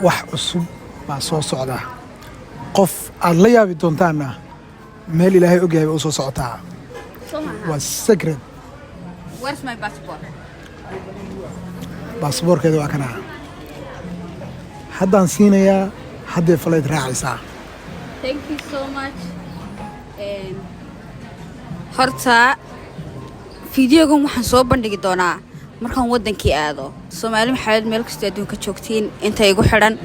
wax cusub baa soo socda qof aad la yaabi doontaana meel ilaahay og yahay oo soo socotaa waa secret. Where's my passport? Passportkeeda waa kana haddaan siinayaa haddii flight raacaysaa. Thank you so much. Horta fiidiyogan waxaan soo bandhigi doonaa markaan wadankii aado Soomaali maxamed meel kasta adduunka joogtiin inta igu xiran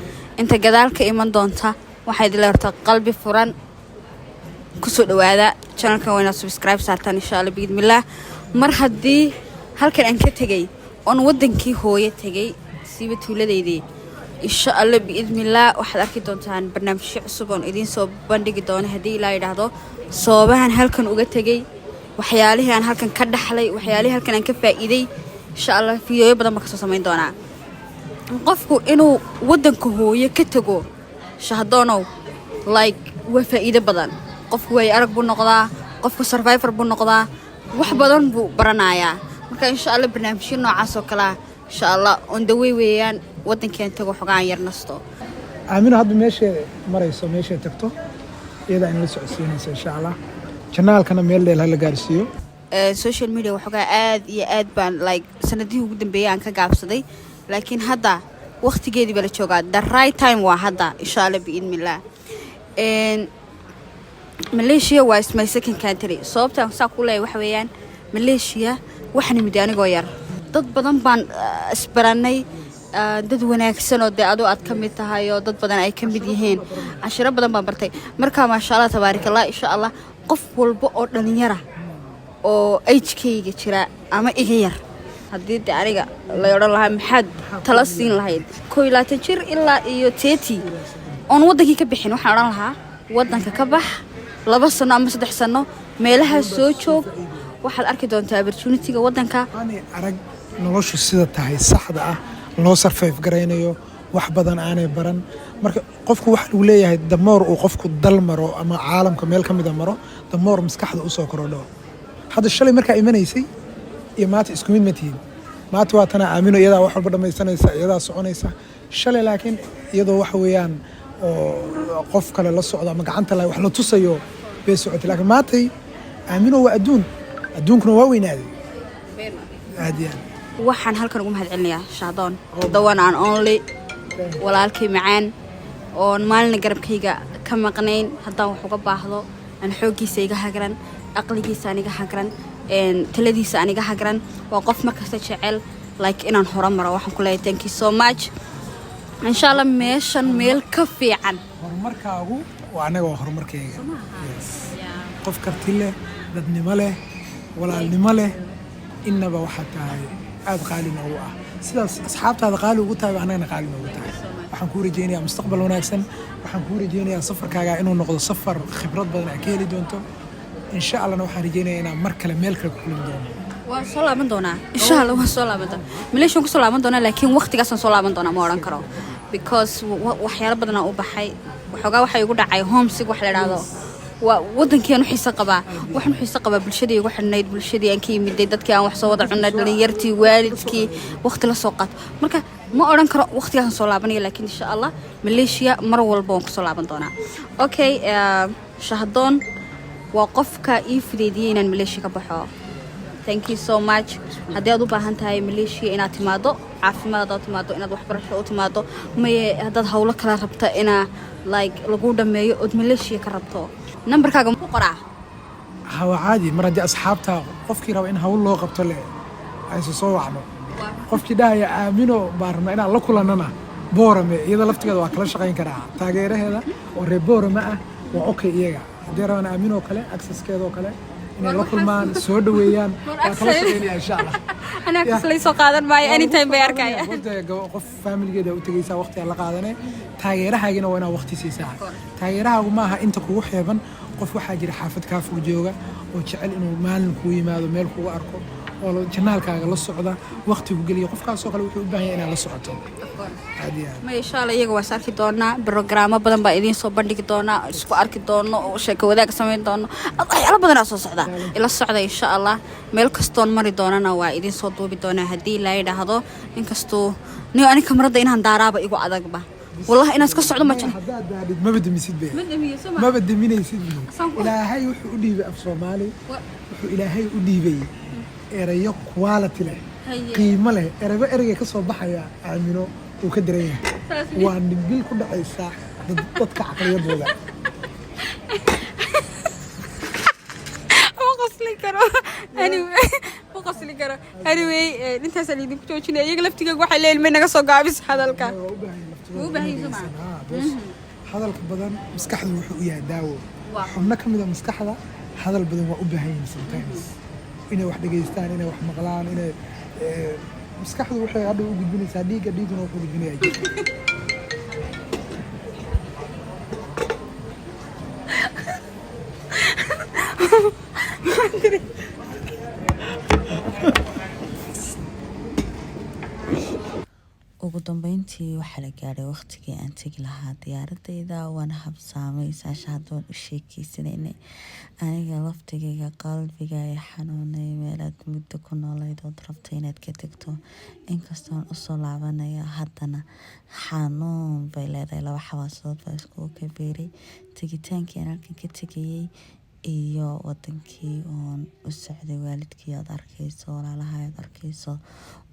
inta gadaalka iman doonta waxay dileertaa qalbi furan ku soo dhawaada channelka wayna subscribe saartaan insha Allah biidmillah mar haddii halkan aan ka tagay on wadankii hooyo tagay siiba tuuladeedii insha Allah biidmillah waxaad arki doontaan barnaamijyo cusub oo idin soo bandhigi doono haddii la yiraahdo soobahan halkan uga tagay waxyaalihi aan halkan ka dhaxlay waxyaalihi halkan aan ka faa'iiday insha Allah fiidiyo badan ma ka soo sameyn doonaa qofku inuu wadanka hooyo ka tago shahadoonow like waa faa'iido badan qofku way arag buu noqdaa qofku survivor buu noqdaa wax badan buu baranayaa marka insha Allah barnaamijyo noocaas oo kala insha Allah on the way weeyaan wadankeen tago xogaan yar nasto aamino hadda meesha marayso meesha tagto iyada in la socodsiinayso insha Allah channelkana meel dheer la gaarsiiyo social media waxoogaa aad iyo aad baan like sanadihii ugu dambeeyay aan ka gaabsaday laakiin hadda waqtigeedii baa la joogaa the right time waa hadda insha Allah biidmillah Malaysia was my second country sababta aan saa ku leeyahay waxa weeyaan Malaysia waxaan imid anigoo yar dad badan baan isbaranay dad wanaagsan oo aad ka mid tahay oo dad badan ay ka mid yihiin cashiro badan baan bartay marka ma sha Allah tabaarakallah insha Allah qof walba oo dhalinyara oo age-kayga jira ama iga yar haddii aniga la yiraahdo lahaa maxaad tala siin lahayd 21 jir ilaa iyo 30 on wadankii ka bixin waxaan oran lahaa wadanka ka bax 2 sano ama 3 sano meelaha soo joog waxaad arki doontaa opportunity-ga wadanka ani arag noloshu sida tahay saxda ah loo survive gareynayo wax badan aanay baran marka qofku waxa uu leeyahay damoor uu qofku dal maro ama caalamka meel kamid ah maro damoor maskaxda u soo korodho hadda shalay markaa imanaysay iyo maanta isku mid ma tihiin maanta waa tana aamino iyadaa wax walba dhamaysanaysa iyadaa soconaysa shalay laakiin iyadoo waxa weeyaan oo qof kale la socdo ama gacanta la wax la tusayo bay socotay laakiin maantay aamino waa adduunkuna waa weynaaday aadiyaan waxaan halkan ugu mahadcelinayaa Shahdoon the one and only walaalkay macaan oo maalin garabkayga ka maqnayn haddaan wax uga baahdo aan xoogiisa iga hagran aqligiisa aniga hagran taladiisa aniga hagran waa qof markasta jecel like inaan horumaro waxaan ku leeyahay thank you so much insha Allah meeshan meel ka fiican horumarkaagu waa anaga horumarkayga qof karti leh dadnimo leh walaalnimo leh inaba waxa tahay aad qaali noogu ah sidaas asxaabtaada qaali ugu tahay anagana qaali noogu tahay waxaan ku rajeynayaa mustaqbal wanaagsan waxaan ku rajeynayaa safarkaaga inuu noqdo safar khibrad badan aad ka heli doonto insha Allah waxaan rajeynayaa inaan mar kale meel kale ku kulmi doono waa soo laaban doonaa insha Allah waa soo laaban doonaa Malaysia ku soo laaban doonaa laakiin waqtigaas aan soo laaban doonaa ma oran karo because waxyaalo badan u baxay waxoogaa waxa igu dhacay homesick wax la yiraahdo waa wadankeenu xiisa qaba bulshadii ugu xidhnayd bulshadii aan ka yimid dadkii aan wax soo wada cunay dhalinyartii waalidkii waqti la soo qaat marka ma oran karo waqtigaas soo laabanaya laakiin insha Allah Malaysia mar walba waan ku soo laaban doonaa okay Shahdoon waa qofka ii fideeyay inaan Malaysia ka baxo thank you so much haddii aad u baahan tahay Malaysia inaad timaado caafimaad aad timaado inaad waxbarasho u timaado ma haddaad hawlo kala rabta ina like lagu dhameeyo oo Malaysia ka rabto numberkaaga ma qoraa hawa caadi mar haddii asxaabta qofkii raba in hawl loo qabto le ay soo wacno qofkii dhaaya aamino baarna inaan la kulanana boorame iyada laftigeeda waa kala shaqayn karaa taageeraheeda oo reer boorame ah waa okay iyaga haddii rabaan aamino kale accesskeeda oo kale inay la kulmaan soo dhaweeyaan waa kala shaqaynaya insha Allah أنا كسلي سوق هذا معي أني تايم بيركايا qof family-geeda u tagaysaa waqti aan la qaadanay taageerahaagina waa inaad waqti siisaa taageerahaagu maaha inta kugu xeeban qof waxaa jira xaafad kaa fog jooga oo jecel inuu maalin kugu yimaado meel kugu arko oo janaalkaaga la socda waqti ku geliyo qofkaasoo kale wuxuu u baahan yahay inaad la socoto ما إن شاء الله يجوا وساركي دونا برنامج بدن بعدين صوب بندق دونا سكو أركي دونا وشيك وذاك سمين دونا الله بدن أساس صعدة إلى الصعدة إن شاء الله ملكستون مري دونا نواعدين صوتو بدونا هدي لا يدا هذا إنكستو نيو أنا كم رد إنها دارا بيجوا عذاك با والله إنها سكو صعدة ما كان ما بدي مسيد به ما بدي مين يسيد به إلى هاي وحودي بأفصل مالي إلى هاي ودي بي إريق كوالتي له قيمة له إريق كسر بحياة عمينو وكدريه وان نبيل كل عيسى ضدك عقلية دولا وقصلي كرو وقصلي كرو anyway انت ساليني كتوجينا يغ لفتيغا waxa leel ma naga soo gaabis hadalka uu baahay sama hadalka badan maskaxdu wuxuu u yahay daawo xubno kamid ah maskaxda hadal badan waa u baahan yihiin sometimes inay wax dhageystaan inay wax maqlaan inay maskaxdu waxay hadda u gudbinaysaa dhiiguna wuxuu gudbinayaa jirka ugu dambeyntii waxaa la gaaray waqtigii aan tegi lahaa diyaaradayda waana habsaamay saasha haddaan u sheekeysanaynay aniga laftigayga qalbiga ay xanuunay meelaad muddo ku noolayd ood rabtay inaad ka tegto inkastoon usoo laabanaya haddana xanuun bay leedahay laba xawaasadood baa iskugu kabeeray tegitaankii aan halkan ka tegayay iyo wadankii oon u socday waalidkii aad arkayso walaalaha aad arkayso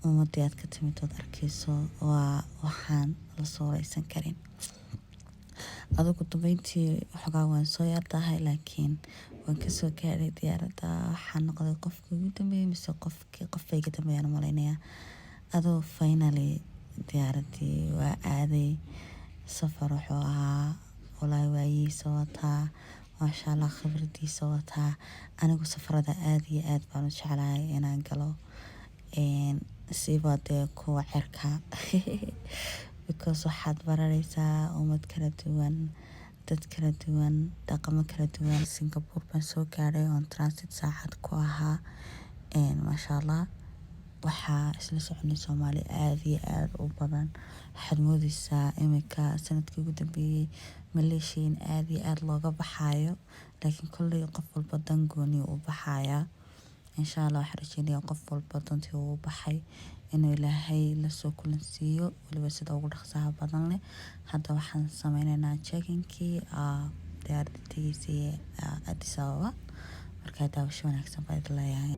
ummadii aad ka timid ood arkayso waa waxaan la sooraysan karin adugu dambeyntii xogaa waan soo yardahay laakiin waan kasoo gaadhay diyaaradda waxaan noqday qofkii ugu dambeeyey mise qofkay iga dambeeyaan malaynayaa adoo finally diyaaraddii waa aaday safar wuxuu ahaa walaahi waayihiisa wataa maasha allah khibradiisa wataa anigu safarada aad iyo aad baan u jeclahay inaan galo siba dee kuwa cerka because waxaad baranaysaa ummad kala duwan dad kala duwan dhaqamo kala duwan Singapore baan soo gaadhay oon transit saacad ku ahaa maasha allah waxaa isla soconay Soomaali aad iyo aad u badan waxaad moodaysaa iminka sanadkii ugu dambeeyey Malaysia aad iyo aad looga baxaayo laakiin kolley qof walba dan gooni u baxayaa insha Allah waxaan rajeynayaa qof walba dantii uu baxay inuu Ilaahay la soo kulansiiyo waliba sida ugu dhaqsaha badan leh hadda waxaan sameynaynaa checking-kii diyaaradda tegaysay Addis Ababa markaa daawasho wanaagsan baa idin leeyahay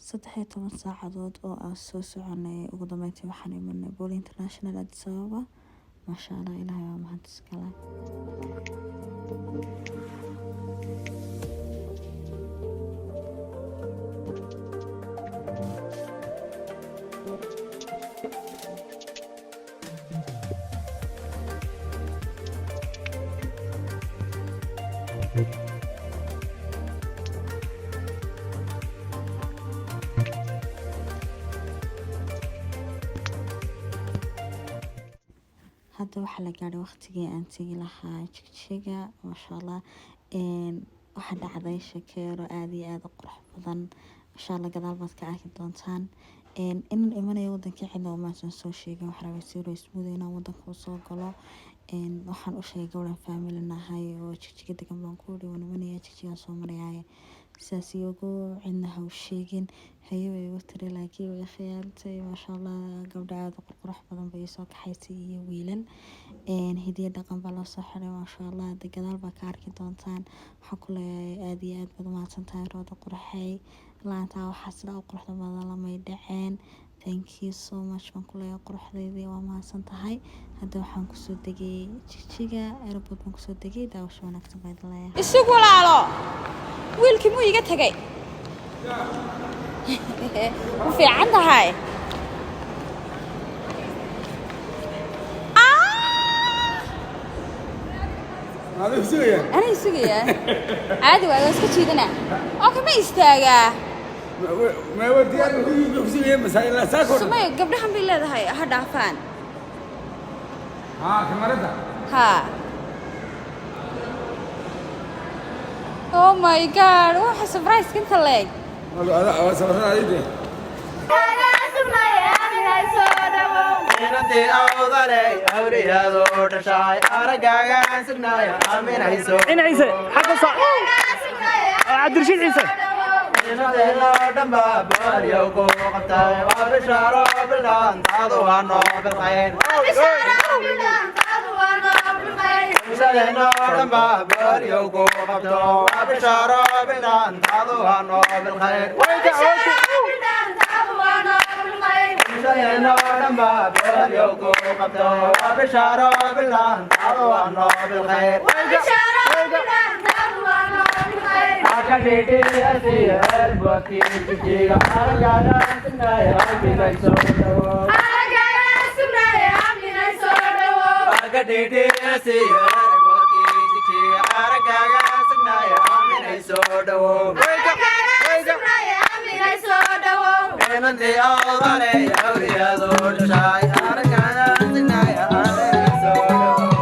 saddex 10 saacadood oo aan soo soconay ugu dambeyntii waxaan imanay Boli International Addis Ababa maasha Allah ilaahay waa mahad iskale hadda waxaa la gaaray waqtigii aan tegi lahaa jigjiga maasha Allah waxaa dhacday sheekero aad iyo aad u qurux badan insha Allah gadaal baad ka arki doontaan inaan imanayo wadankii cidna uma soo sheegin waxaan rabay si rasmi ah inaan wadanka soo galo waxaan u sheegay gabadhan family nahay oo jigjiga degan baan ku dhawaan imanaya jigjiga soo marayay sidaas iyagu cidna ha u sheegin hayo ay watiri laakiin way khiyaaltay maasha Allah gabdha aad u qurux badan bay soo kaxaysay iyo wiilal hidiyo dhaqan baa la soo xiray maasha Allah gadaal baa ka arki doontaan waxa ku leeyahay aad iyo aad baad mahadsantahay rooda qurxay laanta waxa sida u quruxda badan la may dhaceen thank you so much baan ku leeyahay quruxdeedii waa mahadsantahay hadda waxaan ku soo degay jigjiga airport baan ku soo degay daawasho wanaagsan baa idin leeyahay isugu walaalo wiilkii muu iga tagay وفي عندها هاي هذا يسوي أنا يسوي عادي ولا اسكت شيء دنا أوكي ما يستاجا ما ودي أنا يسوي مسائل لا ساكر سمي قبلها بالله هاي هذا عفان كمرتها ها أوه ماي جاد وح سبرايز كنت ليه هذا سبحان الله inantii awdaley awriyadoo dhashay aragaagaan sugnaaya aaminayso عيسى حتى صح عبد الرشيد عيسى inadeenoo dhanba booryow ku qabtay waa bishaaro bilaantaadu waa noo bilqayn inadeenoo dhanba booryow ku qabto waa bishaaro bilaantaadu waa noo bilqayn inadeenoo dhanba booryow ku qabto waa bishaaro bilaantaadu waa noo bilqayn akaditi asiya elbaki jiga aragana sunaya aminayso akaditi asiya elbaki jiga aragana sunaya aminayso dawo enandi awdale awriyado dhashay aragana sunaya aminayso dawo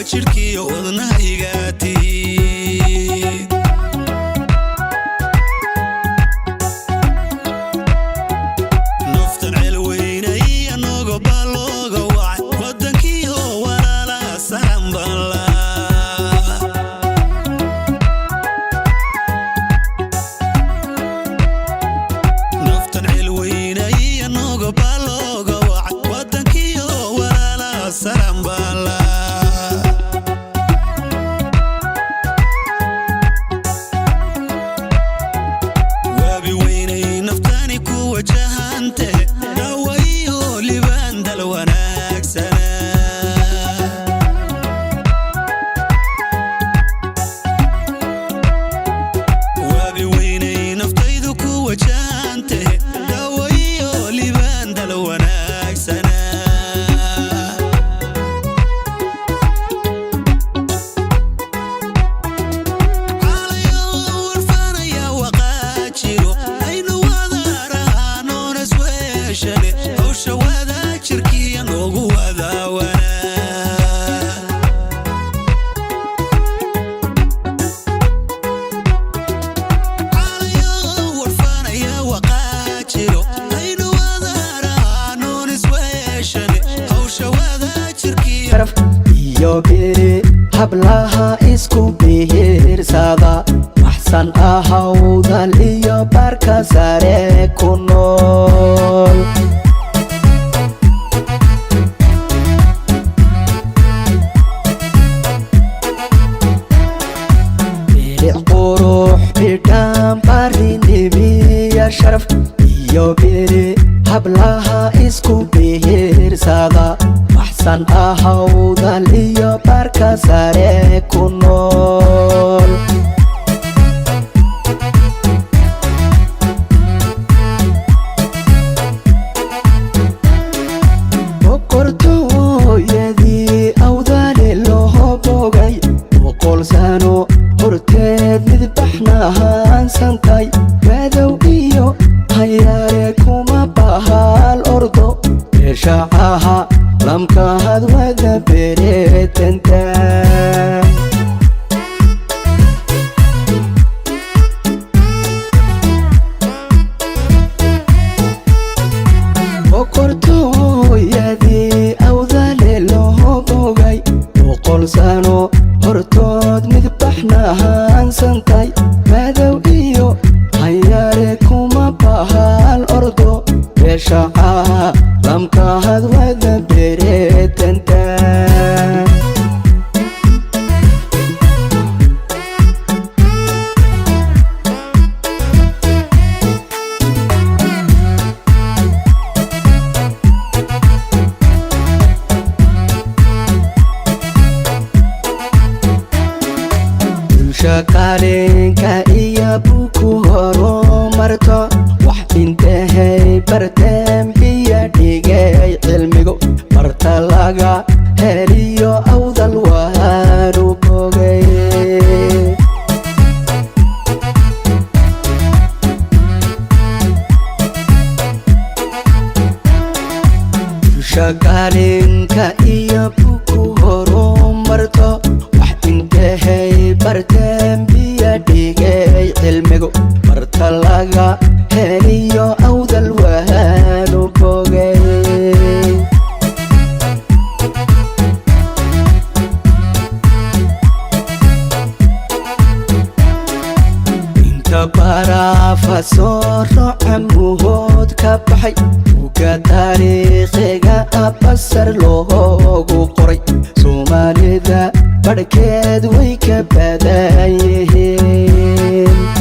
Chirki وجانته نويه لبان دلوناك سنة وابي ويني نفتيدك وجانته نويه لبان دلوناك سنة يوبيري hablaha isku bihirsada waxsan ahawdal iyo barka sare ku nool qurux bidam barinibiya sharaf يوبيري hablaha isku bihirsada waxsan ahawdal iyo barka sare ku nool boqortooyadii awdale loo bogay boqol sano horteed midbaxna haansantay madow iyo hayaare kuma bahal ordo beeshacaha lamka hadwada beretanta boqortooyadii awdale loo bogay boqol sano hortood midbaxna haansantay madow iyo hayaare kuma bahal ordo beeshacaha lamka hadwada beretanta shaqalenka iyo buku horumarto wax intahay barteen biya dhigay cilmigo barta laga heliyo awdal waanu bogay shaqalenka iyo buku horumarto wax intahay barteen biya dhigay cilmigo barta laga heliyo awdal waanu bogay inta baraafa soo rocamuhood ka baxay uga taariikhiga abasar loogu qoray soomaalida barhkeed way ka badan yihiin